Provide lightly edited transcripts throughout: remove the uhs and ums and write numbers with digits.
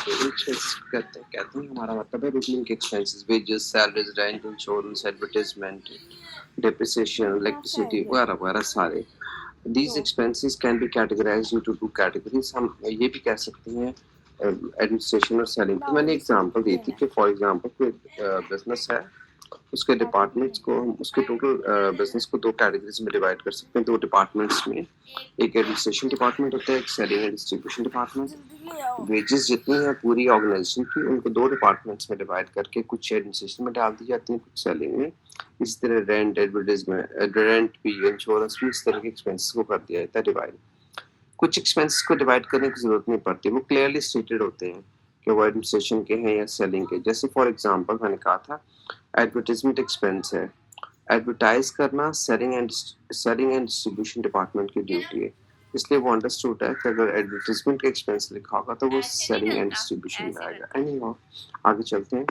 कहते हैं हमारा मतलब है रूटीन के expenses, wages, salaries, rent, insurance, advertisement, depreciation, electricity वगैरह वगैरह सारे। These expenses can be categorized into two categories. हम ये भी कह सकते हैं एडमिनिस्ट्रेशन और सेलिंग की। मैंने एग्जांपल दी थी कि फॉर एग्जांपल कोई बिजनेस है, उसके डिपार्टमेंट्स को हम उसके टोटल बिजनेस को दो कैटेगरीज में डिवाइड कर सकते हैं। दो डिपार्टमेंट्स में, एक एडमिनिस्ट्रेशन डिपार्टमेंट होता है, एक selling and distribution department. Wages जितनी है पूरी ऑर्गेनाइजेशन की, उनको दो डिपार्टमेंट्स में डिवाइड करके कुछ एडमिनिस्ट्रेशन में डाल दी जाती है, कुछ सेलिंग में। इस तरह रेंट, एडवर्टाइजमेंट, रेंट भी, इंश्योरेंस भी, इस तरह के एक्सपेंसेस को कर दिया जाता है डिवाइड। कुछ एक्सपेंसेस को डिवाइड करने की जरूरत नहीं पड़ती, वो क्लियरली स्टेटेड होते हैं कि वो एडमिनिस्ट्रेशन के हैं या सेलिंग के। जैसे फॉर एग्जांपल मैंने कहा था एडवर्टाइजमेंट एक्सपेंस है, एडवर्टाइज करना सेलिंग एंड डिस्ट्रीब्यूशन डिपार्टमेंट की ड्यूटी है, इसलिए वो अंडरस्टूड है कि अगर एडवर्टाइजमेंट का एक्सपेंस लिखा होगा तो वो सेलिंग एंड डिस्ट्रीब्यूशन में आएगा। एनीहाउ आगे चलते हैं।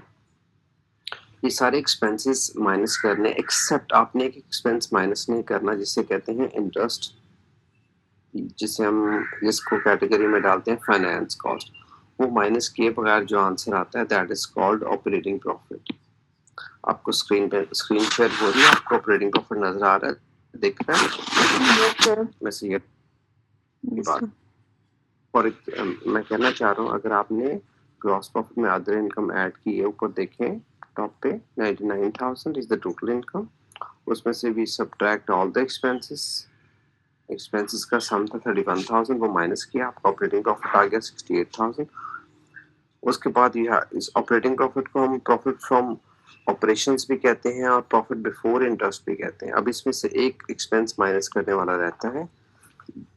ये सारे एक्सपेंसेस माइनस करने, एक्सेप्ट आपने एक एक्सपेंस माइनस नहीं करना जिसे कहते हैं इंटरेस्ट, जिसे हम इसको कैटेगरी में डालते हैं फाइनेंस कॉस्ट। वो माइनस किए बगैर जो आंसर आता है that is called operating profit. आपको स्क्रीन शेयर हो रही है, आपको ऑपरेटिंग प्रॉफिट नजर आ रहा है, देख रहे हैं? वैसे ये बात और मैं कहना चाह रहा हूँ, अगर आपने ग्रॉस प्रॉफिट में अदर इनकम ऐड की है, ऊपर देखें टॉप पे 99,000 इज द टोटल इनकम। उसमें से we subtract all the expenses का सम था 31,000, वो माइनस किया, आपका ऑपरेटिंग प्रॉफिट आ गया 68,000। उसके बाद इस ऑपरेटिंग प्रॉफिट को हम प्रॉफिट फ्रॉम ऑपरेशंस भी कहते हैं और प्रॉफिट बिफोर इंटरेस्ट भी कहते हैं। अब इसमें से एक एक्सपेंस माइनस करने वाला रहता है,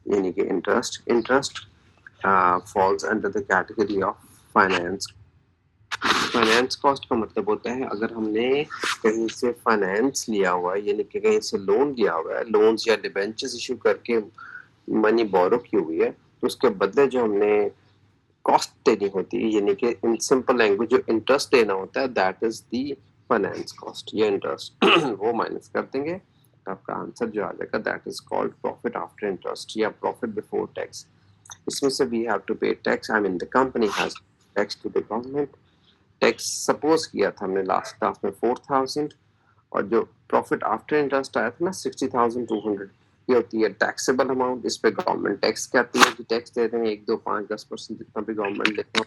यानी कि interest falls under the category of finance. Finance cost का मतलब होता है अगर हमने कहीं से फाइनेंस लिया हुआ है, यानी कि कहीं से लोन लिया हुआ है, लोन्स या डिबेंचर्स इशू करके मनी बोरो की हुई है, तो उसके बदले जो हमने कॉस्ट देनी होती है, यानी कि इन सिंपल लैंग्वेज जो इंटरेस्ट देना होता है, that is the finance cost या इंटरेस्ट। वो माइनस कर देंगे तो आपका आंसर जो आ जाएगा that is called profit after interest या प्रॉफिट बिफोर टैक्स। इसमें से we have to pay tax, I mean the company has tax to the government. Tax suppose किया था हमने लास्ट क्लास में 4,000, और जो प्रॉफिट आफ्टर इंटरेस्ट आया था ना 60,200, ये होती है टैक्सेबल अमाउंट। इस पे गवर्नमेंट टैक्स कहती है कि टैक्स दे दें 1, 2, 5, 10% जितना भी गवर्नमेंट लेता है।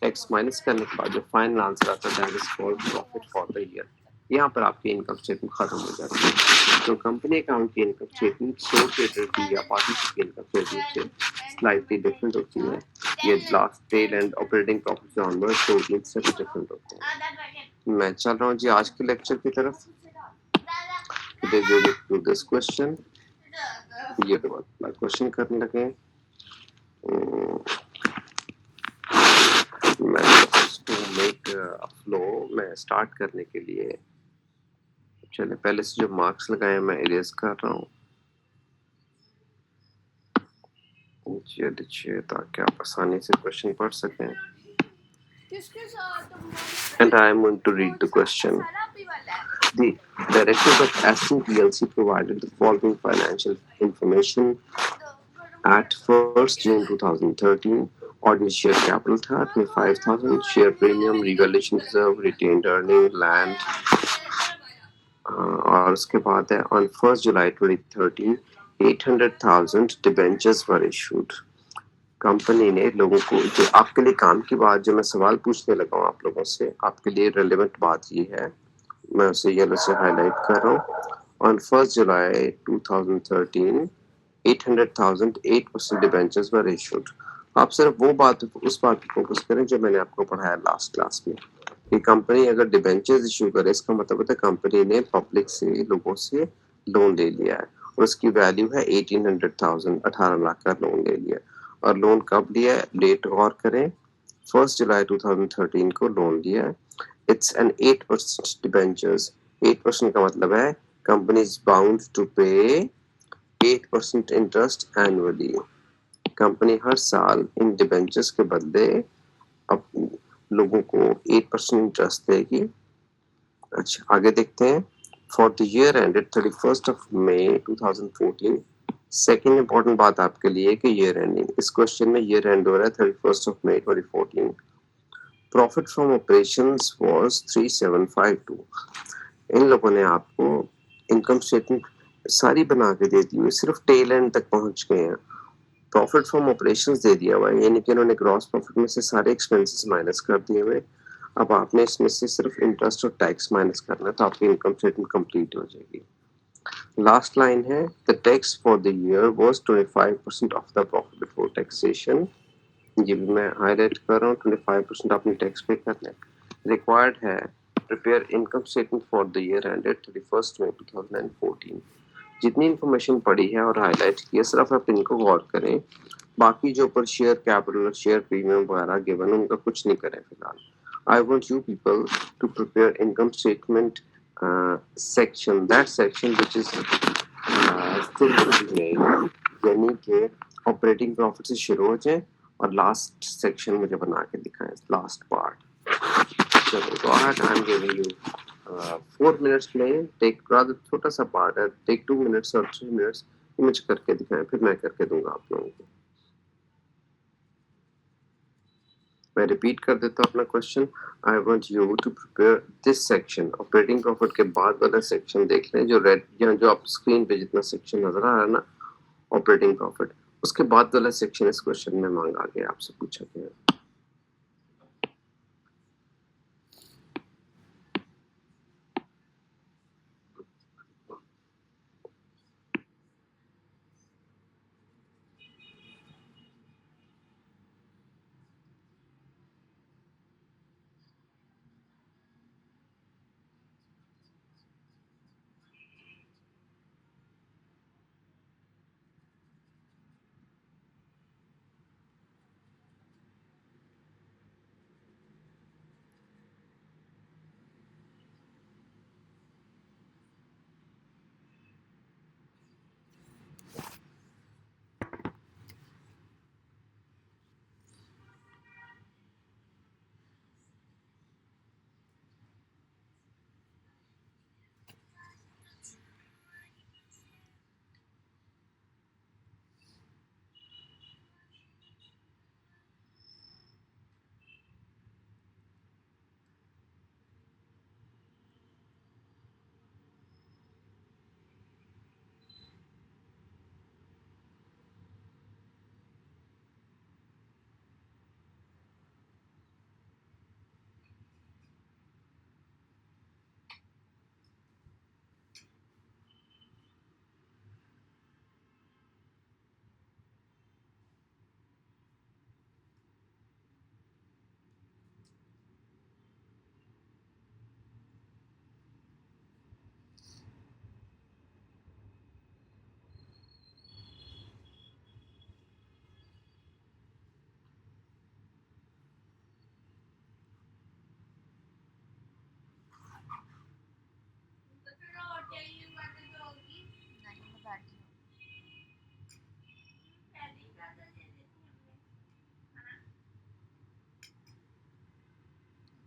टैक्स माइनस करने के बाद जो फाइनल आंसर आता है that is called profit for the year. यहाँ पर आपकी इनकम स्टेटमेंट खत्म हो जाती है। तो कंपनी अकाउंट की इनकम स्टेटमेंट सोल ट्रेडर या पार्टनरशिप की इनकम स्टेटमेंट से स्लाइटली डिफरेंट होती है। ये last tail and operating profit से ऑनवर्ड टोटल से डिफरेंट होते हैं। मैं चल रहा हूँ जी आज के लेक्चर की तरफ। Today we will do this question. ये क्वेश्चन करने लगे। मेक फ्लो में स्टार्ट करने के लिए चले पहले से जो मार्क्स लगाए मैं इरेज कर रहा हूँ ताकि आप आसानी से क्वेश्चन पढ़ सकें। And I am going to read the question. The directors of Aston PLC provided the following financial information at 1st June 2013. Ordinary share capital था 5,000, share premium, revaluation reserve, retained earning, land, और उसके बाद है on 1st July 2013 800,000 debentures were issued. Company ने लोगों को, जो आपके लिए काम की बात जो मैं सवाल पूछने लगा हूँ आप लोगों से, आपके लिए रेलेवेंट बात ये है, मैं उसे येलो से हाईलाइट कर रहा हूँ। On 1st July 2013 800,000 8% debentures were issued. आप सिर्फ वो बात, उस बात पर फोकस करें जो मैंने आपको पढ़ाया लास्ट क्लास में कि कंपनी अगर डिबेंचर्स इशू करे इसका मतलब होता है कंपनी ने पब्लिक से, लोगों से लोन ले लिया है और उसकी वैल्यू है 1800,000, 18 लाख का लोन ले लिया। और लोन कब लिया है, डेट गौर करें, 1st जुलाई 2013 को लोन लिया है। It's an 8% debentures. 8% का मतलब है कंपनी इज बाउंड टू पे 8% इंटरेस्ट एनुअली। कंपनी हर साल इन डिबेंचर्स के बदले अब लोगों को 8% इंटरेस्ट देगी। अच्छा आगे देखते हैं। For the year ended 31st of May 2014 second important बात आपके लिए कि ईयर एंडिंग, इस क्वेश्चन में ईयर एंड हो रहा है 31st of May 2014। Profit from operations was 3752। इन लोगों ने आपको इनकम स्टेटमेंट सारी बना के दे दी हुई, सिर्फ टेल एंड तक पहुंच गए हैं। प्रॉफिट फ्रॉम ऑपरेशंस दे दिया हुआ है, यानी कि इन्होंने ग्रॉस प्रॉफिट में से सारे एक्सपेंसेस माइनस कर दिए हुए। अब आपने इसमें से सिर्फ इंटरेस्ट और टैक्स माइनस करना है, तो आपकी इनकम स्टेटमेंट कंप्लीट हो जाएगी। लास्ट लाइन है, the tax for the year was 25% of the profit before taxation. ये भी मैं हाईलाइट कर रहा हूँ, 25% आपने टैक्स पे करना है। रिक्वायर्ड है prepare income statement for the year ended 31st May 2014। जितनी इन्फॉर्मेशन पड़ी है और हाईलाइट की है, सिर्फ आप इनको गौर करें। बाकी जो ऊपर शेयर कैपिटल और शेयर प्रीमियम वगैरह गिवन, उनका कुछ नहीं करें फिलहाल। I want you people to prepare income statement section, that section which is still to be made, यानी कि ऑपरेटिंग प्रॉफिट से शुरू हो जाए और लास्ट सेक्शन मुझे बना के दिखाएं, लास्ट पार्ट। चलो go ahead, I'm giving you 4 minutes में टेक, rather छोटा सा पार्ट है, टेक 2 minutes और 3 minutes, मुझे करके दिखाएं, फिर मैं करके दूंगा आप लोगों को। मैं रिपीट कर देता हूँ अपना question. I want you to prepare this section, operating profit के बाद वाला सेक्शन देख लें, जो रेड या जो आप स्क्रीन पे जितना सेक्शन नजर आ रहा है ना, ऑपरेटिंग प्रॉफिट, उसके बाद वाला सेक्शन इस क्वेश्चन में मांगा गया, आपसे पूछा गया।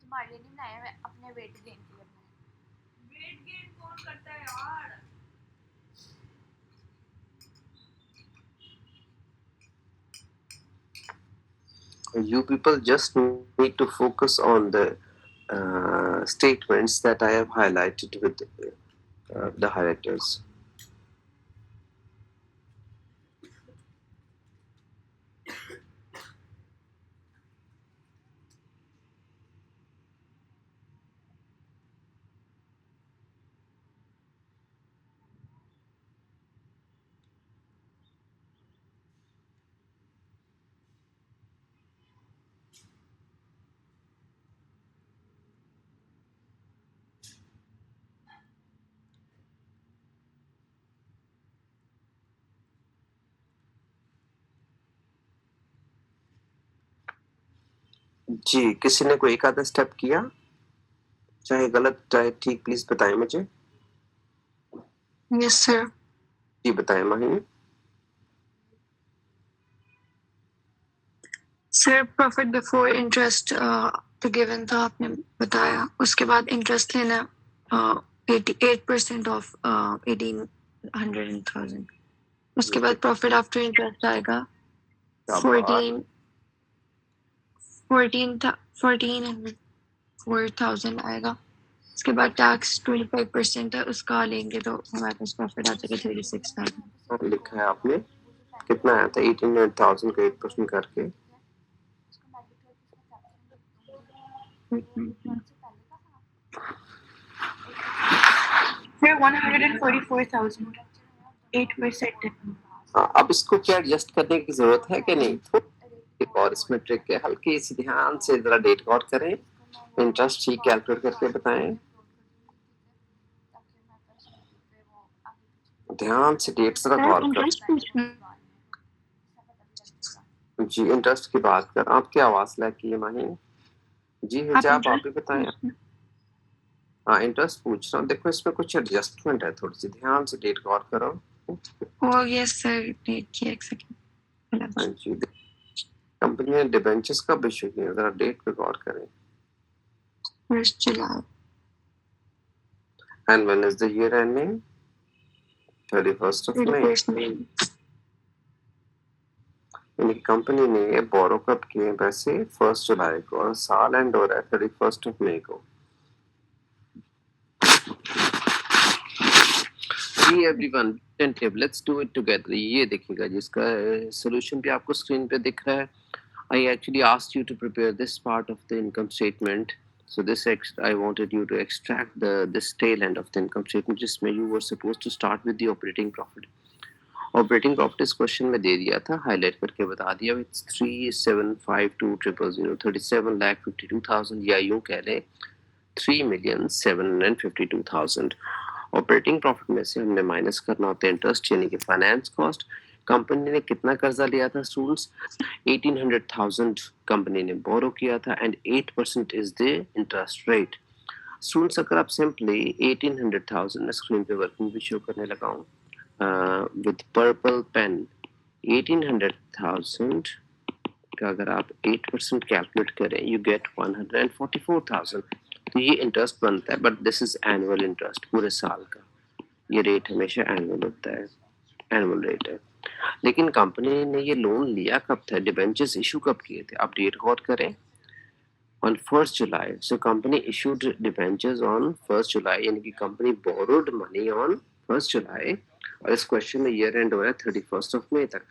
तुम्हारे लिए नहीं बनाया, मैं अपने वेट गेन के लिए बनाया। वेट गेन कौन करता है यार? You people just need to focus on the statements that I have highlighted with the highlighters. जी, किसी ने कोई एक आधा स्टेप किया, चाहे गलत चाहे ठीक, प्लीज बताएं मुझे। Yes sir. जी बताएं Mahini. Sir profit before interest तो गिवन था, आपने बताया, उसके बाद इंटरेस्ट लेना 88% ऑफ 1800 1000, उसके बाद प्रॉफिट आफ्टर इंटरेस्ट आएगा क्या बात। 14,400 आएगा। उसके बाद टैक्स 25% है, उसका लेंगे तो हमारे पास प्रॉफिट आ जाएगा 36,000। लिखा है आपने कितना आया था 18,000 का 8% करके। फिर 144,000 8%। हाँ, अब इसको क्या एडजस्ट करने की जरूरत है कि नहीं? एक और इसमें ट्रिक है, हल्की सी ध्यान से जरा डेट गौर करें, इंटरेस्ट ठीक कैलकुलेट करके बताएं। ध्यान से डेट जरा गौर करें। जी इंटरेस्ट की बात कर, आपकी आवाज लग की है माही जी। हिजाब आप भी बताएं। हाँ इंटरेस्ट पूछ रहा हूँ, देखो इसमें कुछ एडजस्टमेंट है, थोड़ी सी ध्यान से डेट गौर करो। ओ यस सर, देखिए एक सेकंड। हाँ जी, कंपनी ने डिबेंचर्स कब इशू किए, जरा डेट पे गौर करें। 1 जुलाई। And when is the year ending? 31st of May। 31st May। यानी कि कंपनी ने ये बोरो कब किए पैसे? 1 जुलाई को, और साल एंड हो रहा है 31st of May को। जी everyone, tentative, let's do it together. ये देखिएगा जिसका सॉल्यूशन भी आपको स्क्रीन पे दिख रहा है। I actually asked you to prepare this part of the income statement. So I wanted you to extract this tail end of the income statement, जिसमें you were supposed to start with the operating profit. Operating profit इस question में दे दिया था, highlight करके बता दिया। It's 3,752,000, 37,52,000, या यूं कह लें 3,752,000। ऑपरेटिंग प्रॉफिट में से हमने माइनस करना होता है इंटरेस्ट यानी कि फाइनेंस कॉस्ट। कंपनी ने कितना कर्जा लिया था स्टूडेंट्स? 1800,000 कंपनी ने बोरो किया था and 8% is the interest rate. Students अगर आप सिंपली 1800,000 मैं स्क्रीन पे वर्किंग भी शो करने लगा हूँ विद पर्पल पेन। 1800,000 का अगर आप 8% कैलकुलेट करें यू गेट 144,000। तो ये इंटरेस्ट बनता है, but this is annual interest, पूरे साल का। ये रेट हमेशा एनुअल होता है, एनुअल रेट है। लेकिन कंपनी ने ये लोन लिया कब था, डिबेंचर्स इशू कब किए थे? आप डेट गौर करें, on 1st July. So company issued debentures on 1st July, यानी कि company borrowed money on 1st July, और इस क्वेश्चन में ईयर एंड हो रहा है 31st of May तक।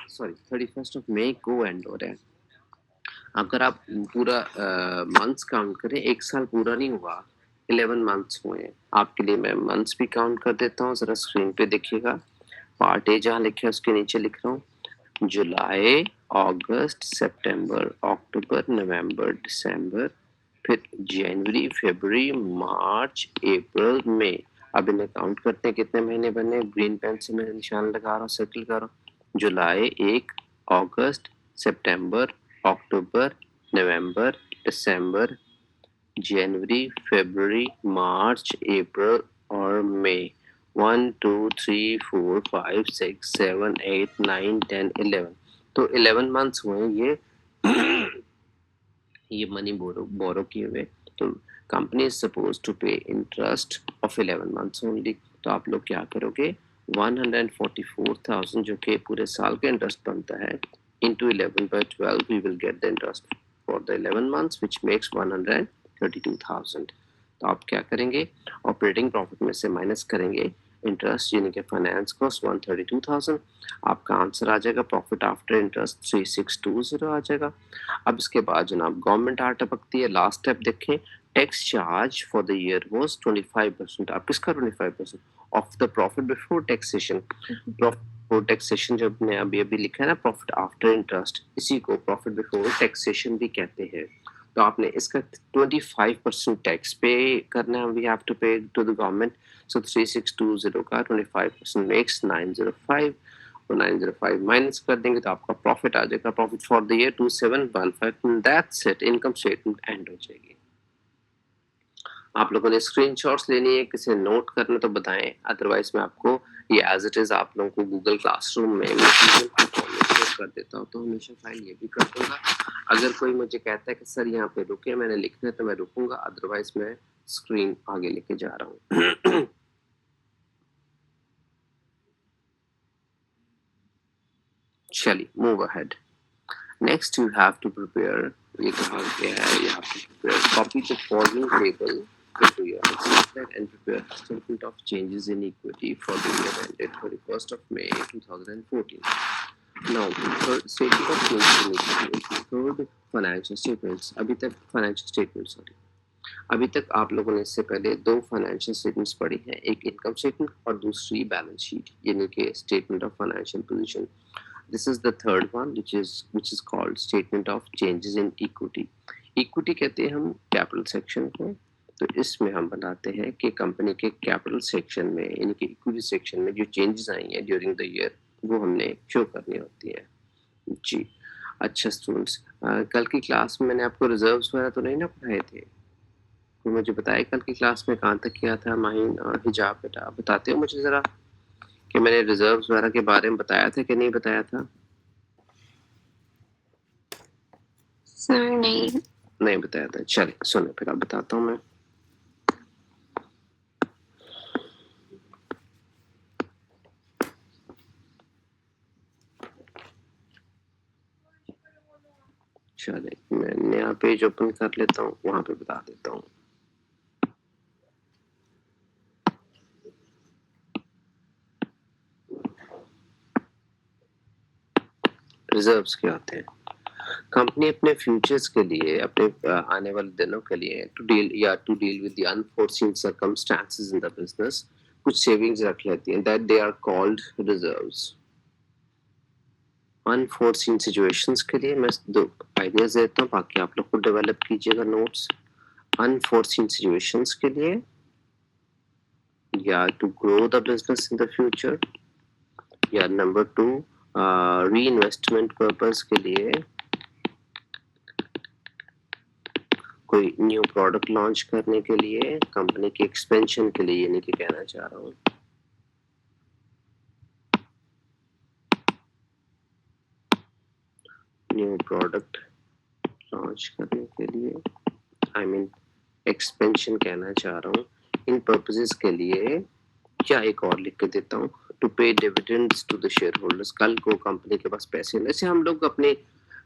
सॉरी 31st of May को एंड हो रहा है। अगर आप पूरा मंथ्स काउंट करें, एक साल पूरा नहीं हुआ, 11 मंथ्स हुए हैं। आपके लिए मैं मंथ्स भी काउंट कर देता हूँ, जरा स्क्रीन पे देखिएगा। पार्ट ए जहाँ लिखे है उसके नीचे लिख रहा हूँ, जुलाई, अगस्त, सितंबर, अक्टूबर, नवंबर, दिसंबर, फिर जनवरी, फरवरी, मार्च, अप्रैल, मई। अब इन्हें काउंट करते हैं कितने महीने बने। ग्रीन पेन से मैं निशान लगा रहा हूँ, सर्कल कर रहा हूँ। जुलाई 1, अगस्त, सितंबर, अक्टूबर, नवंबर, दिसंबर, जनवरी, फरवरी, मार्च, अप्रैल और मई। 1 2 3 4 5 6 7 8 9 10 11। तो 11 मंथ्स हुए ये ये मनी बोरो किए हुए। तो कंपनी इज सपोज टू पे इंटरेस्ट ऑफ 11 मंथ्स ओनली। तो आप लोग क्या करोगे, 144,000 जो कि पूरे साल का इंटरेस्ट बनता है, into 11/12 we will get the interest for the 11 months which makes 132,000। तो आप क्या करेंगे, ऑपरेटिंग प्रॉफिट में से माइनस करेंगे इंटरेस्ट यानी कि फाइनेंस कॉस्ट 132,000। आपका आंसर आ जाएगा प्रॉफिट आफ्टर इंटरेस्ट 3620 आ जाएगा। अब इसके बाद जनाब गवर्नमेंट आ टपकती है। लास्ट स्टेप देखें, tax charge for the year was 25%। आप किसका 25%? Of the profit before taxation. Profit taxation जब मैं अभी अभी लिखा है ना, प्रॉफिट आफ्टर इंटरेस्ट, इसी को प्रॉफिट बिफोर टैक्सेशन भी कहते हैं। तो आपने इसका 25% टैक्स पे करना है, वी हैव टू पे टू द गवर्नमेंट। सो 3620 का 25% मेक्स 905, और 905 माइनस कर देंगे तो आपका प्रॉफिट आ जाएगा, profit for the year 2715। That's it, income statement and हो जाएगी। आप लोगों ने स्क्रीनशॉट्स लेनी है, किसी नोट करना तो बताएं, अदरवाइज मैं आपको ये एज इट इज आप लोगों को गूगल क्लासरूम में कर देता हूँ, तो हमेशा फाइल ये भी कर दूंगा। अगर कोई मुझे कहता है कि सर यहाँ पे रुके, मैंने लिखना है, तो मैं रुकूंगा, अदरवाइज मैं स्क्रीन आगे लेके जा रहा हूँ। चलिए move ahead. Next, you have to prepare. ये कहा गया है, you have to prepare. Copy the following table into your Excel sheet and prepare a statement of changes in equity for the year ended 31st of May 2014. Now, third statement of changes in equity is the third financial statements. अभी तक financial statements sorry. अभी तक आप लोगों ने इससे पहले दो फाइनेंशियल स्टेटमेंट्स पढ़ी हैं, एक इनकम स्टेटमेंट और दूसरी बैलेंस शीट यानी कि statement of financial position. This is the third one which is called statement of changes in equity. Equity कहते हैं हम कैपिटल सेक्शन को. तो इसमें हम बनाते हैं कि कंपनी के कैपिटल सेक्शन में यानी कि इक्विटी सेक्शन में जो चेंजेस आई हैं ड्यूरिंग द ईयर वो हमने शो करनी होती है जी. अच्छा स्टूडेंट्स, कल की क्लास में मैंने आपको रिजर्व्स वगैरह तो नहीं ना पढ़ाए थे? तो मुझे बताइए कल की क्लास में कहाँ तक किया था माहिन और हिजाब बेटा, बताते हो मुझे ज़रा कि मैंने रिजर्व्स वगैरह के बारे में बताया था कि नहीं बताया था? सर नहीं बताया था. चलिए सुनो फिर अब बताता हूँ मैं. चलिए मैं नया पेज ओपन कर लेता हूँ, वहां पे बता देता हूँ. रिजर्व्स क्या होते हैं? कंपनी अपने फ्यूचर्स के लिए, अपने आने वाले दिनों के लिए to deal with the unforeseen circumstances in the business कुछ सेविंग्स रख लेती हैं. That they are called reserves. Unforeseen situations के लिए मैं दो आइडियाज देता हूँ, बाकी आप लोग को डेवलप कीजिएगा नोट्स. अनफोर्सीन सिचुएशंस के लिए या to grow the business in the future, या नंबर 2 री इन्वेस्टमेंट पर्पस के लिए, कोई न्यू प्रोडक्ट लॉन्च करने के लिए, कंपनी के एक्सपेंशन के लिए यानी कि कहना चाह रहा हूँ. न्यू प्रोडक्ट लॉन्च करने के लिए, आई मीन एक्सपेंशन कहना चाह रहा हूँ. इन पर्पसेस के लिए, या एक और लिख के देता हूँ, to pay dividends to the shareholders. कल को कंपनी के पास पैसे, जैसे हम लोग अपने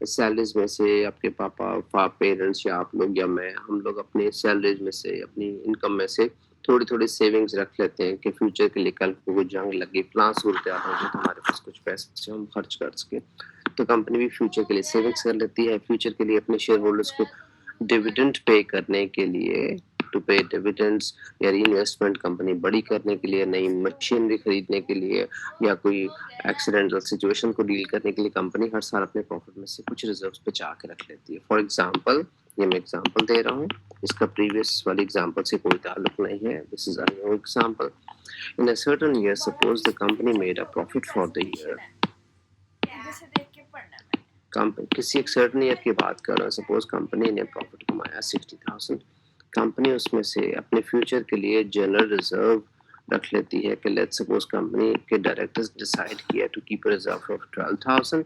सैलरीज में से, आपके पापा पेरेंट्स या आप लोग या मैं, हम लोग अपने सैलरीज में से, अपनी इनकम में से थोड़ी थोड़ी सेविंग्स रख लेते हैं कि फ्यूचर के लिए कल को कोई जंग लगे, प्लान सूरत हो जाए तो हमारे पास कुछ पैसे हम खर्च कर सके. तो कंपनी भी फ्यूचर के लिए सेविंग्स कर लेती है, फ्यूचर के लिए अपने शेयर होल्डर्स को डिविडेंड पे करने के लिए, टू पे डिविडेंड्स, या इन्वेस्टमेंट कंपनी बड़ी करने के लिए, नई मशीनरी खरीदने के लिए, या कोई एक्सीडेंटल सिचुएशन को डील करने के लिए कंपनी हर साल अपने प्रॉफिट में से कुछ रिजर्व्स बचा के रख लेती है. फॉर एग्जांपल, ये मैं एग्जांपल दे रहा हूँ, इसका प्रीवियस वाले एग्जांपल से कोई ताल्लुक नहीं है. This is a new example. In a certain year, suppose the company made a profit for the year. जैसे देख के पढ़ना है. किसी एक सर्टेन ईयर की बात कर रहा हूँ. सपोज कंपनी ने प्रॉफिट कमाया 60,000. कंपनी उसमें से अपने फ्यूचर के लिए जनरल रिजर्व रख लेती है कि लेट्स सपोज कंपनी के डायरेक्टर्स डिसाइड किया to keep a reserve of 12,000.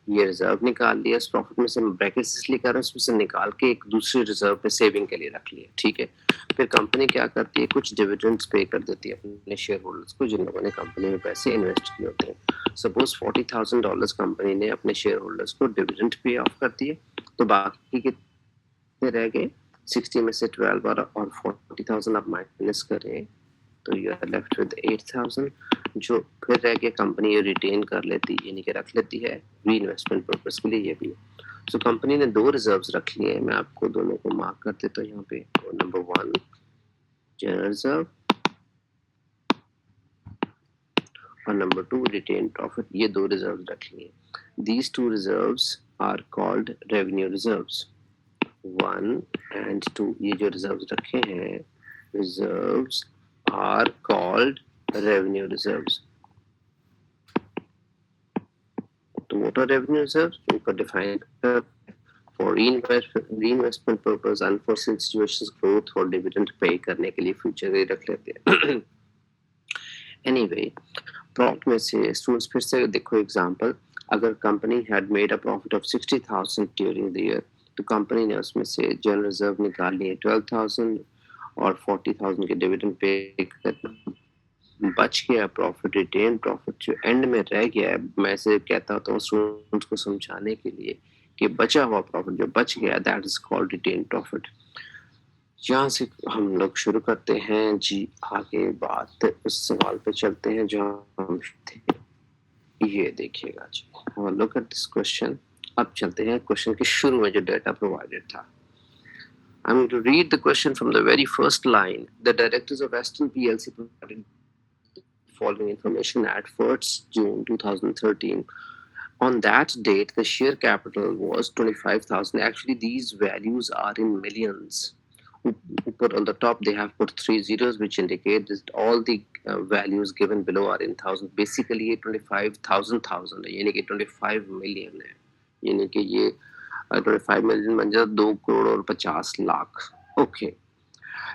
ये रिजर्व निकाल लिया, इस प्रॉफिट में से ब्रैकेट्स इसलिए कर रहा हूँ, उसमें से निकाल के एक दूसरे रिजर्व पे सेविंग के लिए रख लिया. ठीक है. फिर कंपनी क्या करती है, कुछ डिविडेंड्स पे कर देती है अपने शेयर होल्डर्स को जिन लोगों ने कंपनी में पैसे इन्वेस्ट किए होते हैं. सपोज $40,000 कंपनी ने अपने शेयर होल्डर्स को डिविडेंड पे ऑफ कर दिए, तो बाकी कितने रह गए? 60 में से 12 और 40,000 आप माइनस करें तो यू आर लेफ्ट विद 8,000. जो फिर रह गया कंपनी ये रिटेन कर लेती यानी कि रख लेती है री इन्वेस्टमेंट पर्पस के लिए. ये भी सो कंपनी ने दो रिजर्व्स रख लिए हैं, मैं आपको दोनों को मार्क कर देता हूँ यहाँ पे. नंबर 1 जनरल रिजर्व और नंबर 2 रिटेन प्रॉफिट. ये दो रिजर्व रख लिए. These two reserves are called revenue reserves. 1 and 2 ये जो रिजर्व्स रखे हैं, reserves are called revenue reserves. तो व्हाट आर रेवेन्यू रिजर्व्स? उनको डिफाइन कर for reinvestment purpose, unforeseen situations, growth और डिविडेंड पे करने के लिए फ्यूचर में रख लेते हैं. एनीवे, प्रॉफिट में से स्टूडेंट्स फिर से देखो एग्जांपल. अगर company had made a profit of 60,000 during the year, तो कंपनी ने उसमें से जनरल रिजर्व निकाल लिए 12,000 और 40,000 के डिविडेंड पे करना. बच गया प्रॉफिट, रिटेन प्रॉफिट जो एंड में रह गया है, मैं इसे कहता हूँ स्टूडेंट्स को समझाने के लिए कि बचा हुआ प्रॉफिट जो बच गया, that is called retain profit. यहाँ से हम लोग शुरू करते हैं जी, आगे बात उस सवाल पे चलते हैं जहाँ हम थे। ये देखिएगा जी, लुक एट दिस क्वेश्चन। अब चलते हैं क्वेश्चन के शुरू में जो डेटा प्रोवाइडेड था। I'm going to read the question from the very first line. The directors of Aston PLC provided the following information at 1st June 2013. On that date, the share capital was 25,000. Actually, these values are in millions. Put on the top, they have put 3 zeros, which indicate that all the values given below are in thousand. Basically, ये 25,000 है, यानी कि 25 million है, यानी कि ये 25 million बन जाता 2 करोड़ और 50 लाख। ओके,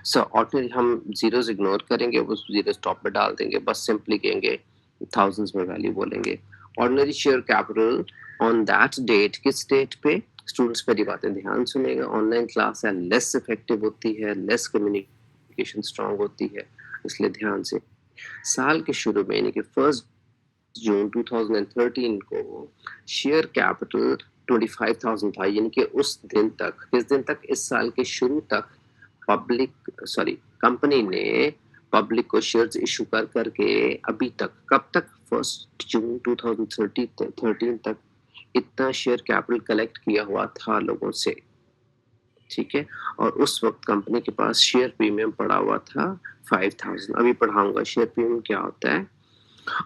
सो ऑर्डिनरी हम जीरोस इग्नोर करेंगे, उस जीरो टॉप पे डाल देंगे, बस सिंपली कहेंगे थाउजेंड्स में वैल्यू बोलेंगे। Ordinary share capital on that date, किस डेट पे? स्टूडेंट्स मेरी बातें ध्यान सुनेगा, ऑनलाइन क्लास है, लेस इफेक्टिव होती है, लेस कम्युनिकेशन स्ट्रांग होती है, इसलिए ध्यान से। साल के शुरू में यानी कि 1 जून 2013 को शेयर कैपिटल 25,000 था, यानी कि उस दिन तक, किस दिन तक? इस साल के शुरू तक कंपनी ने पब्लिक को शेयर्स इशू कर करके अभी तक, कब तक? 1 जून 2013 तक इतना शेयर कैपिटल कलेक्ट किया हुआ था लोगों से, ठीक है। और उस वक्त कंपनी के पास शेयर प्रीमियम पड़ा हुआ था 5,000। अभी पढ़ाऊंगा शेयर प्रीमियम क्या होता है।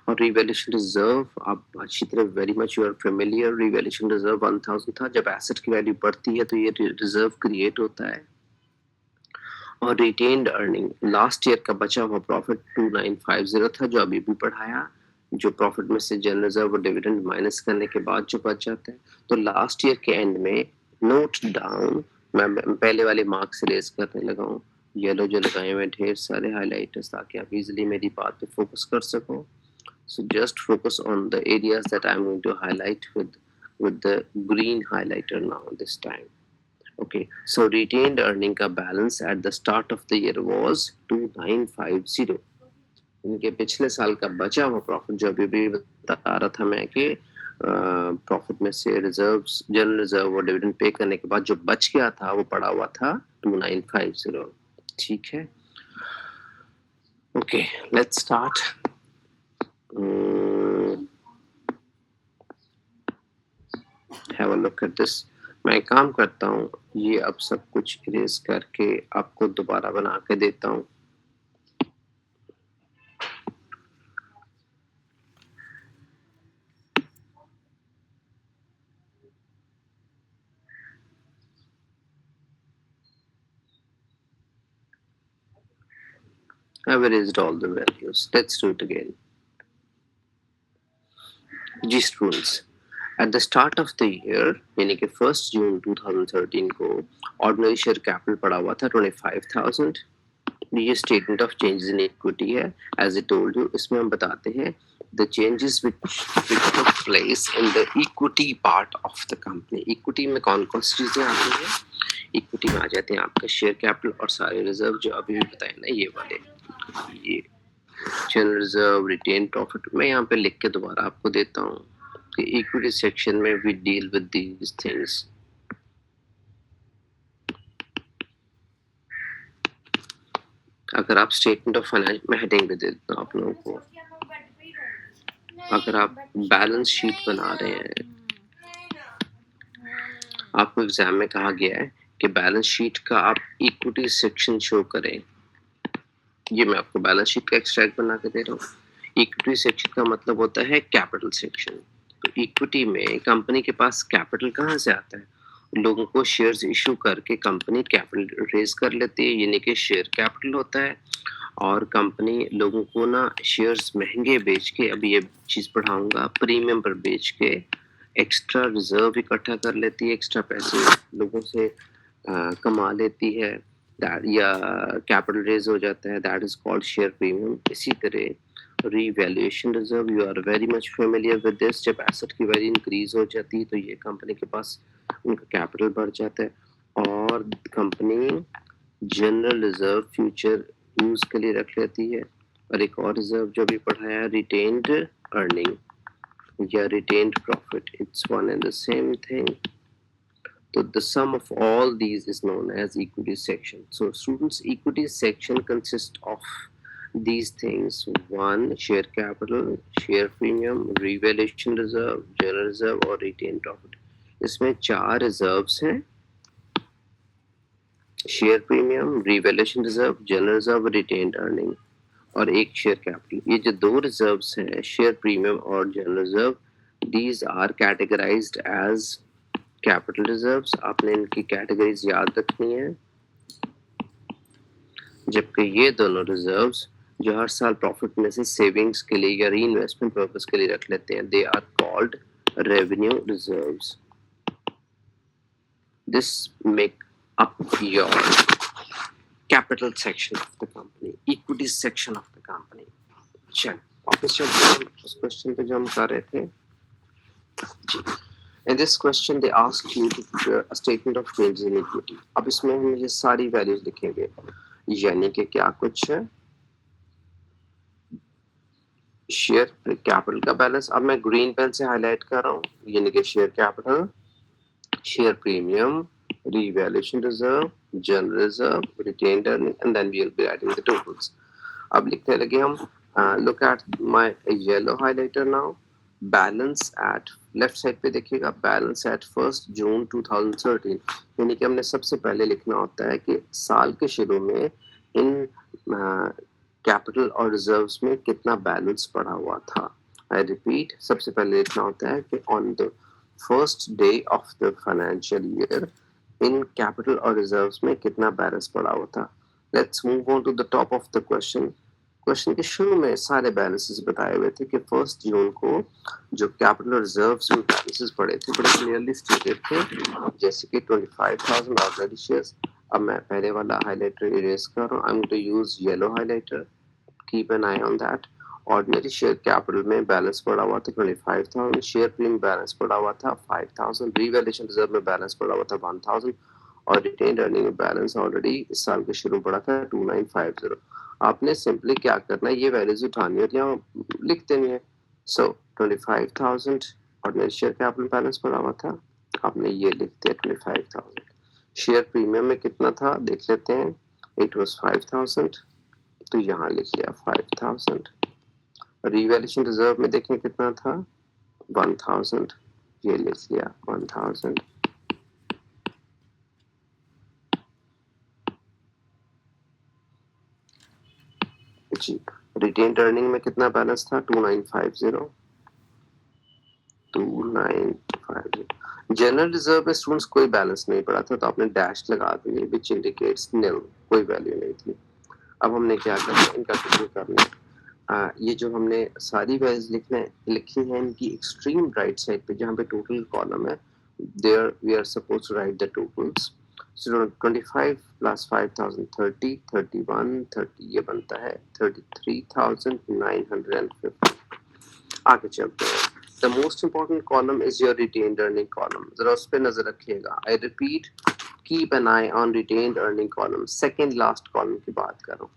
और रिवैल्यूएशन रिजर्व, आप अच्छी तरह very much you are familiar, revaluation reserve 1000 था। जब एसेट की वैल्यू बढ़ती है तो ये रिजर्व क्रिएट होता है। और रिटेन्ड अर्निंग, लास्ट ईयर का बचा हुआ प्रॉफिट 2950 था, जो अभी भी पढ़ाया, जो प्रॉफिट में से जनरल रिजर्व और डिविडेंड माइनस करने के बाद जो बच जाता है। तो लास्ट ईयर के एंड में नोट डाउन, मैं पहले वाले मार्क्स रेज करने लगा हूँ, येलो जो लगाए हुए ढेर सारे हाईलाइटर्स, ताकि आप इजीली मेरी बात पे फोकस कर सको। So just focus on the areas that I'm going to highlight with the green highlighter now this time. Okay, so retained earning का balance at the start of the year was 2950. इनके पिछले साल का बचा हुआ profit, जो अभी भी बता रहा था मैं कि प्रॉफिट में से रिजर्व्स, जनरल रिजर्व और डिविडेंड पे करने के बाद जो बच गया था वो पड़ा हुआ था 2950। ठीक है, okay, let's start. Have a look at this. मैं काम करता हूँ, ये अब सब कुछ इरेज करके आपको दोबारा बना के देता हूँ। I've erased all the values. Let's do it again. जी students, at the start of the year यानी कि 1 जून 2013 को ऑर्डिनरी शेयर कैपिटल पड़ा हुआ था 25,000। ये statement of changes in equity है, एज आई टोल्ड यू। इसमें हम बताते हैं the changes which took place in the equity part of the company. Equity में कौन कौन सी चीजें आती हैं? इक्विटी में आ जाते हैं आपका शेयर कैपिटल और सारे रिजर्व जो अभी भी बताए ना, ये वाले, ये जनरल रिजर्व, रिटेन प्रॉफिट। मैं यहाँ पे लिख के दोबारा आपको देता हूँ कि इक्विटी सेक्शन में we deal with these things. अगर आप स्टेटमेंट ऑफ फाइनेंस में हेडिंग भी दे देता हूँ आप लोगों को, अगर आप बैलेंस शीट बना रहे हैं, आपको एग्जाम में कहा गया है कि बैलेंस शीट का आप इक्विटी सेक्शन शो करें। ये मैं आपको बैलेंस शीट का एक्सट्रैक्ट बना के दे रहा हूँ। इक्विटी सेक्शन का मतलब होता है कैपिटल सेक्शन। तो इक्विटी में कंपनी के पास कैपिटल कहाँ से आता है? लोगों को शेयर्स इशू करके कंपनी कैपिटल रेज कर लेती है, यानी कि शेयर कैपिटल होता है। और कंपनी लोगों को ना शेयर्स महंगे बेच के, अभी ये चीज़ पढ़ाऊंगा, प्रीमियम पर बेच के एक्स्ट्रा रिजर्व इकट्ठा कर लेती है, एक्स्ट्रा पैसे लोगों से कमा लेती है, या कैपिटल रेज हो जाता है, that is called share premium. इसी तरह revaluation reserve, you are very much familiar with this. जब एसेट की वैल्यू इंक्रीज हो जाती है तो ये कंपनी के पास उनका कैपिटल बढ़ जाता है, और company general reserve future use के लिए रख लेती है। और एक और रिजर्व जो भी पढ़ाया रिटेन्ड अर्निंग या retained profit, it's one and the same thing. So the sum of all these is known as equity section. So students, equity section consists of these things: one, share capital, share premium, revaluation reserve, general reserve और retained profit. इसमें 4 reserves हैं: share premium, revaluation reserve, general reserve, retained earning और एक share capital. ये जो 2 reserves हैं, share premium और general reserve, these are categorized as capital reserves. आपने इनकी कैटेगरीज याद रखनी है. जबकि ये दोनों रिजर्व्स जो हर साल प्रॉफिट में से सेविंग्स के लिए या री इन्वेस्टमेंट पर्पस के लिए रख लेते हैं, they are called revenue reserves. This make up your capital section of the company, equity section of the company. चल वापस चलते हैं उस क्वेश्चन पे जो हम कर रहे थे. In this question they ask you to prepare a statement of changes in equity. अब इसमें हम ये सारी वैल्यूज लिखेंगे, यानी कि क्या कुछ शेयर कैपिटल का बैलेंस. अब मैं ग्रीन पेन से हाईलाइट कर रहा हूँ, यानी कि share capital, share premium, revaluation reserve, general reserve, retained earning, and then we will be writing the totals. अब लिखने लगे हम. Look at my yellow highlighter now. Balance at left side पे देखिएगा, balance at 1st June 2013. यानी कि हमने सबसे पहले लिखना होता है कि साल के शुरू में इन कैपिटल और रिजर्व्स में कितना बैलेंस पड़ा हुआ था. I repeat, सबसे पहले लिखना होता है कि on the first day of the financial year इन कैपिटल और रिजर्व्स में कितना बैलेंस पड़ा हुआ था. Let's move on to the top of the question. Question के शुरू में सारे बैलेंसेस बताए हुए थे कि 1 जून को जो कैपिटल और रिजर्व्स में बैलेंसेस पड़े थे बड़े क्लियरली स्टेटेड थे, जैसे कि 25,000 ऑर्डिनरी शेयर्स. अब मैं पहले वाला हाईलाइटर इरेज कर रहा हूँ. I am going to use yellow highlighter. Keep an eye on that. Ordinary share capital में बैलेंस पड़ा हुआ था 25,000, शेयर प्रीमियम बैलेंस पड़ा हुआ था 5,000, रिवैल्यूएशन रिजर्व में बैलेंस पड़ा हुआ था 1,000 और रिटेन्ड अर्निंग में बैलेंस ऑलरेडी इस साल के शुरू पड़ा था 2,950. आपने सिंपली क्या करना है, ये वैल्यूज उठानी है और यहाँ लिख देनी है. सो 25,000 ऑर्डिनरी शेयर कैपिटल बैलेंस पड़ा हुआ था, आपने ये लिख दिया 25,000. शेयर प्रीमियम में कितना था देख लेते हैं, इट वाज 5,000, तो यहाँ लिख लिया 5,000. रिवैल्यूएशन रिजर्व में देखें कितना था 1,000, ये लिख लिया 1,000. जी, रिटेन्ड अर्निंग में कितना बैलेंस था 2,950. जनरल रिजर्व में स्टूडेंट्स कोई बैलेंस नहीं पड़ा था, तो आपने डैश लगा दिए विच इंडिकेट्स नील, कोई वैल्यू नहीं थी. अब हमने क्या करना है, इनका टोटल करना है. ये जो हमने सारी वैल्यूज लिखी हैं इनकी एक्सट्रीम राइट साइड पे जहाँ पे टोटल कॉलम है, there we are suppose to write the totals. So 25 plus 5,000 30, 31 30, ये बनता है 33,950. आगे चलते हैं. The most important column is your retained earning column. जरा उस पर नजर रखिएगा. I repeat, keep an eye on retained earning column. Second last column की बात करो,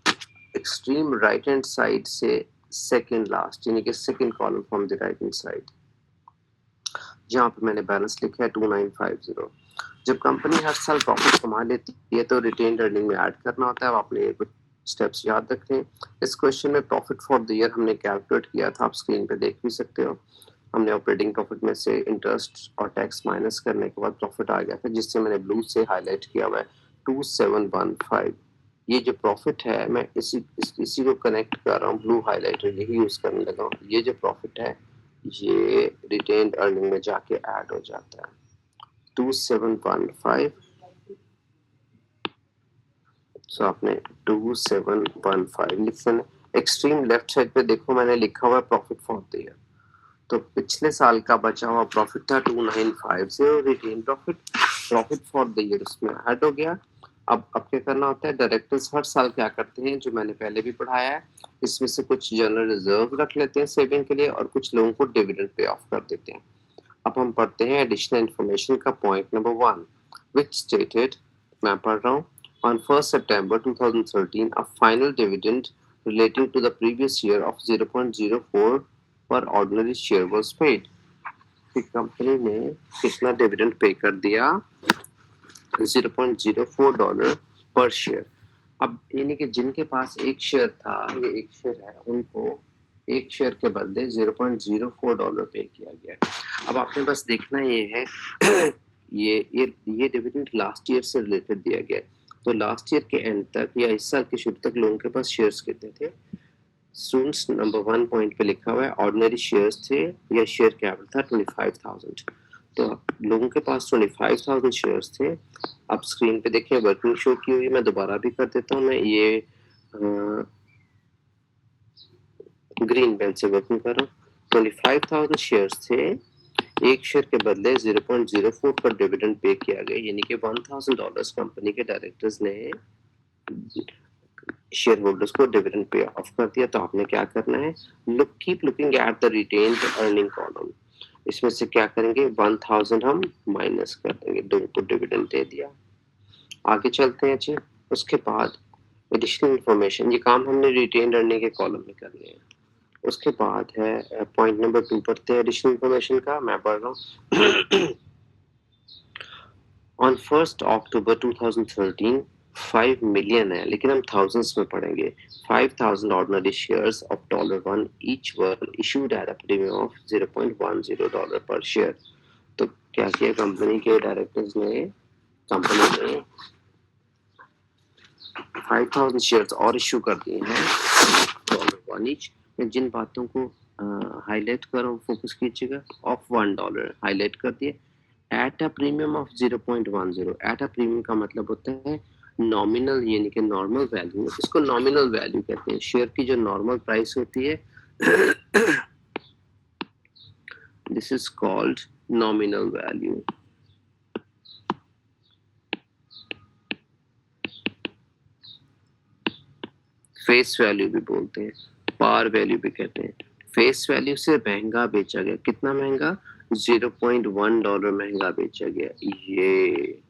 एक्सट्रीम राइट हैंड साइड से सेकंड लास्ट, यानी कि second column from the right hand side, जहां पे मैंने बैलेंस लिखा है 2,950. जब कंपनी हर साल प्रॉफिट कमा लेती है तो रिटेन्ड अर्निंग में ऐड करना होता है. अब आपने ये कुछ स्टेप्स याद रखें. इस क्वेश्चन में प्रॉफिट फॉर द ईयर हमने कैलकुलेट किया था, आप स्क्रीन पे देख भी सकते हो. हमने ऑपरेटिंग प्रॉफिट में से इंटरेस्ट और टैक्स माइनस करने के बाद प्रॉफिट आ गया था, जिससे मैंने ब्लू से हाईलाइट किया हुआ है 2,715. ये जो प्रॉफिट है मैं इसी को कनेक्ट कर रहा हूँ, ब्लू हाईलाइटर यही यूज करने लगा हूँ. ये जो प्रॉफिट है ये रिटेन्ड अर्निंग में जाके ऐड हो जाता है 2,715. सो आपने 2,715 लिखना. एक्सट्रीम लेफ्ट साइड पे देखो मैंने लिखा हुआ है प्रॉफिट फॉर द ईयर. तो पिछले साल का बचा हुआ प्रॉफिट था 2,950, retain profit for the year उसमें ऐड हो गया. अब क्या करना होता है, डायरेक्टर्स हर साल क्या करते हैं जो मैंने पहले भी पढ़ाया है, इसमें से कुछ जनरल रिजर्व रख लेते हैं सेविंग के लिए और कुछ लोगों को डिविडेंड पे ऑफ कर देते हैं. अब हम पढ़ते हैं एडिशनल इन्फॉर्मेशन का पॉइंट नंबर 1, विच स्टेटेड, मैं पढ़ रहा हूँ, on 1 September 2013 a final dividend relating to the previous year of 0.04 per ordinary share was paid. कि कंपनी ने कितना डिविडेंड पे कर दिया, $0.04 पर शेयर। अब यानी कि जिनके पास एक शेयर था, ये एक शेयर है, उनको एक शेयर के बदले $0.04 पे किया गया। अब आपने बस देखना ये है ये डिविडेंड लास्ट ईयर से रिलेटेड दिया गया है। तो लास्ट ईयर के एंड तक या इस साल के शुरू तक लोगों के पास शेयर्स कितने थे? स्टूडेंट्स नंबर 1 पॉइंट पे लिखा हुआ है ऑर्डिनरी शेयर्स थे या शेयर कैपिटल था 25,000। तो लोगों के पास 25,000 शेयर्स थे। अब स्क्रीन पे देखें वर्किंग शो की हुई, मैं दोबारा भी कर देता हूँ। मैं ये ग्रीन पेन से वर्किंग कर रहा हूँ। 25,000 शेयर्स थे, एक शेयर के बदले 0.04 पर डिविडेंड पे किया गया, यानी कि $1,000 कंपनी के डायरेक्टर्स ने शेयर होल्डर्स को डिविडेंड पे ऑफ कर दिया। तो आपने क्या करना है, keep looking at the retained earning column. इसमें से क्या करेंगे, 1,000 हम माइनस कर देंगे, दो को डिविडेंड दे दिया। आगे चलते हैं जी। उसके बाद एडिशनल इंफॉर्मेशन, ये काम हमने रिटेन्ड अर्निंग के कॉलम में करने हैं। उसके बाद है पॉइंट नंबर 2 पढ़ते हैं एडिशनल इंफॉर्मेशन का, मैं पढ़ रहा हूँ। ऑन 1 अक्टूबर 2013 5 मिलियन है, लेकिन हम थाउजेंड्स में पढ़ेंगे। 5,000 ordinary shares of $1 each were issued at a premium of $0.10 पर शेयर। तो क्या किया कंपनी के डायरेक्टर्स ने, कंपनी ने 5,000 शेयर्स और इशू कर दिए हैं $1 ईच। मैं जिन बातों को हाईलाइट कर रहा हूँ फोकस कीजिएगा। ऑफ $1 हाईलाइट कर दिए। At a premium of 0.10, at a premium का मतलब होता है नॉमिनल, यानी कि नॉर्मल वैल्यू, इसको नॉमिनल वैल्यू कहते हैं। शेयर की जो नॉर्मल प्राइस होती है this is called nominal value. Face value भी बोलते हैं, पार वैल्यू भी कहते हैं। फेस वैल्यू से महंगा बेचा गया, कितना महंगा, $0.1 महंगा बेचा गया, ये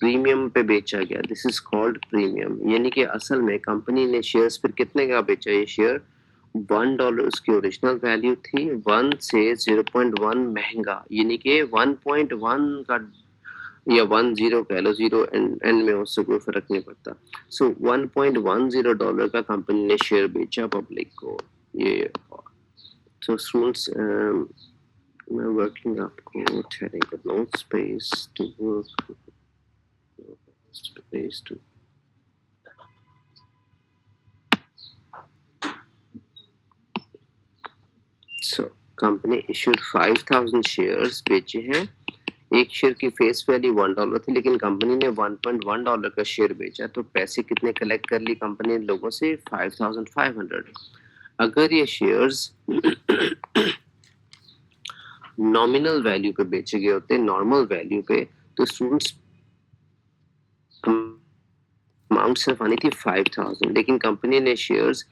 प्रीमियम पे बेचा गया। दिस इज कॉल्ड प्रीमियम, यानी कि असल में कंपनी ने शेयर्स फिर कितने का बेचा, ये शेयर $1 उसकी ओरिजिनल वैल्यू थी, 1 से 0.1 महंगा, यानी कि 1.1 का या 10 कह लो, 0 एंड में उससे कोई फर्क नहीं पड़ता। सो $1.10 का कंपनी ने शेयर बेचा पब्लिक को। ये सो स्टूडेंट्स, मैं वर्किंग आपको ठहरेंगे note space to work space to so company issued 5,000 shares बेचे हैं। एक शेयर की फेस वैल्यू $1 थी, लेकिन कंपनी ने $1.1 का शेयर बेचा। तो पैसे कितने कलेक्ट कर ली कंपनी ने लोगों से, 5,500। अगर ये शेयर्स नॉमिनल वैल्यू पे बेचे गए होते, नॉर्मल वैल्यू पे, तो स्टूडेंट्स अमाउंट सिर्फ आनी थी 5,000, लेकिन कंपनी ने shares,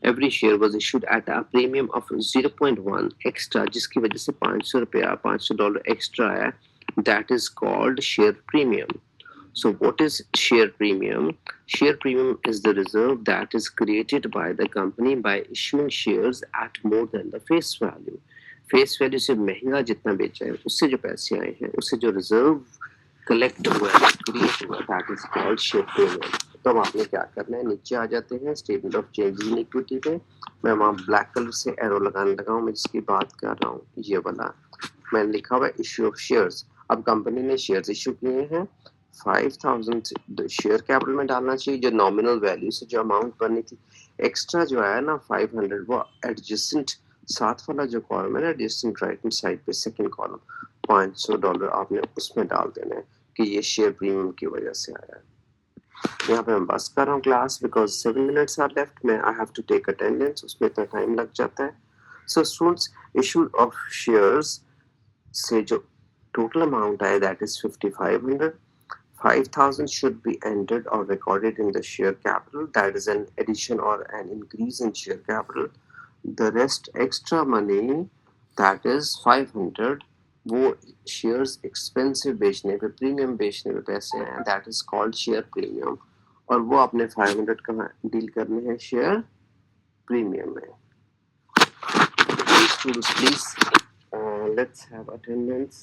every share was issued at a premium of 0.1 extra, जिसकी वजह से $500 एक्स्ट्रा आया। That is called share premium. So what is share premium? Share premium is the reserve that is created by the company by issuing shares at more than the face value. Face value से महंगा जितना बेचा है, उससे जो पैसे आए हैं, उससे जो रिजर्व कलेक्ट हुआ है, क्रिएट हुआ है, that is called share premium. तो अब आपने क्या करना है, नीचे आ जाते हैं statement of changes in equity पे। मैं वहाँ ब्लैक कलर से एरो लगाने लगा हूँ, मैं जिसकी बात कर रहा हूँ ये वाला, मैंने लिखा हुआ है इश्यू ऑफ शेयर्स। अब कंपनी ने शेयर्स इशू किए हैं, 5,000 शेयर कैपिटल में डालना चाहिए, जो नॉमिनल वैल्यू से जो अमाउंट बनी थी। एक्स्ट्रा जो आया ना 500, वो एडजस्टेंट साथ वाला जो कॉलम है ना, एडजस्टेंट राइट हैंड साइड पे सेकंड कॉलम, $500 आपने उसमें डाल देना है कि ये शेयर प्रीमियम की वजह से आया है। यहाँ पे मैं बस कर रहा हूँ class, because 7 minutes are left, में I have to take attendance, उसमें इतना टाइम लग जाता है। So students, issue of shares से जो टोटल अमाउंट आया that is 5,500। 5,000 should be entered or recorded in the share capital, that is an addition or an increase in share capital. The rest extra money, that is 500, वो shares expensive बेचने पे, premium बेचने पे पैसे हैं, that is called share premium। और वो आपने 500 कहाँ डील करने हैं शेयर प्रीमियम में. Students, please let's have attendance.